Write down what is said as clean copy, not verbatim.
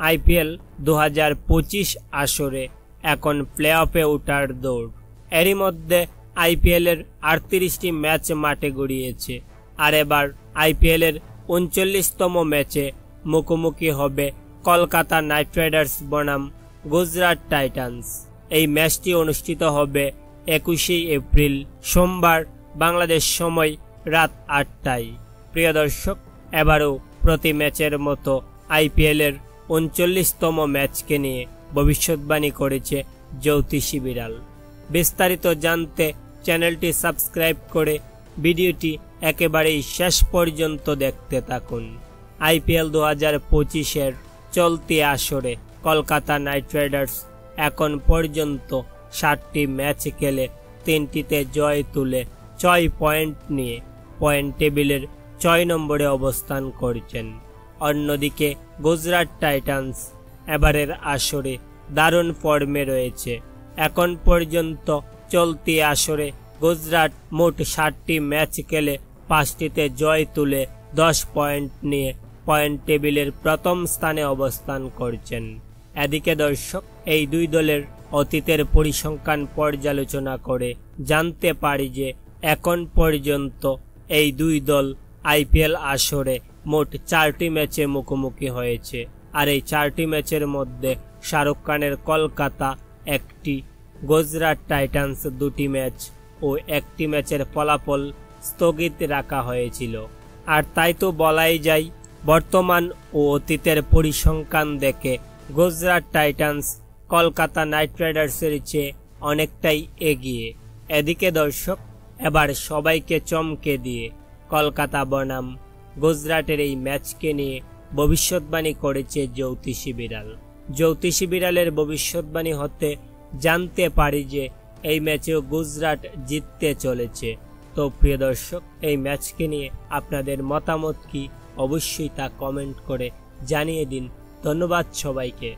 IPL 2025 আসরে এখন play অফে ওঠার দৌড়। এরই মধ্যে আইপিএলের 38টি ম্যাচ মাঠে গড়িয়েছে। আর এবার আইপিএলের 39তম ম্যাচে মুখোমুখি হবে কলকাতা নাইট রাইডার্স বনাম গুজরাট টাইটান্স। এই ম্যাচটি অনুষ্ঠিত হবে 21শে এপ্রিল সোমবার বাংলাদেশ সময় রাত 8টায়। প্রিয় দর্শক, এবারও প্রতি ম্যাচের মতো আইপিএলের 39তম ম্যাচকে নিয়ে ভবিষ্যৎবাণী করেছে জ্যোতিষী বিড়াল। বিস্তারিত জানতে চ্যানেলটি সাবস্ক্রাইব করে ভিডিওটি একেবারেই শেষ পর্যন্ত দেখতে থাকুন। আইপিএল 2025-এর চলতি আসরে কলকাতা নাইট রাইডার্স এখন পর্যন্ত 7টি ম্যাচ খেলে 3টিতে জয় তুলে 6 পয়েন্ট নিয়ে পয়েন্ট টেবিলের 6 নম্বরে অবস্থান করছেন। অন্যদিকে গুজরাট টাইটান্স এবারের আসরে দারুণ ফর্মে রয়েছে। এখন পর্যন্ত চলতি আসরে গুজরাট মোট 7টি ম্যাচ খেলে 5টিতে জয় তুলে 10 পয়েন্ট নিয়ে পয়েন্ট টেবিলের প্রথম স্থানে অবস্থান করছেন। এদিকে দর্শক, এই দুই দলের অতীতের পরিসংখ্যান পর্যালোচনা করে জানতে পারি যে এখন পর্যন্ত এই দুই দল আইপিএল আসরে মোট 4টি ম্যাচে মুখোমুখি হয়েছে। আর এই 4টি ম্যাচের মধ্যে শাহরুখ খানের কলকাতা 1টি, গুজরাট টাইটান্স 2টি ম্যাচ ও 1টি ম্যাচের ফলাফল স্থগিত রাখা হয়েছিল। আর তাই তো বলাই যায়, বর্তমান ও অতীতের পরিসংখ্যান দেখে গুজরাট টাইটান্স কলকাতা নাইট রাইডার্সের চেয়ে অনেকটাই এগিয়ে। এদিকে দর্শক, এবার সবাইকে চমকে দিয়ে কলকাতা বনাম গুজরাটের এই ম্যাচকে নিয়ে ভবিষ্যৎবাণী করেছে জ্যোতিষী বিড়াল। জ্যোতিষী বিড়ালের ভবিষ্যৎবাণী হতে জানতে পারি যে এই ম্যাচেও গুজরাট জিততে চলেছে। তো প্রিয় দর্শক, এই ম্যাচকে নিয়ে আপনাদের মতামত কি, অবশ্যই তা কমেন্ট করে জানিয়ে দিন। ধন্যবাদ সবাইকে।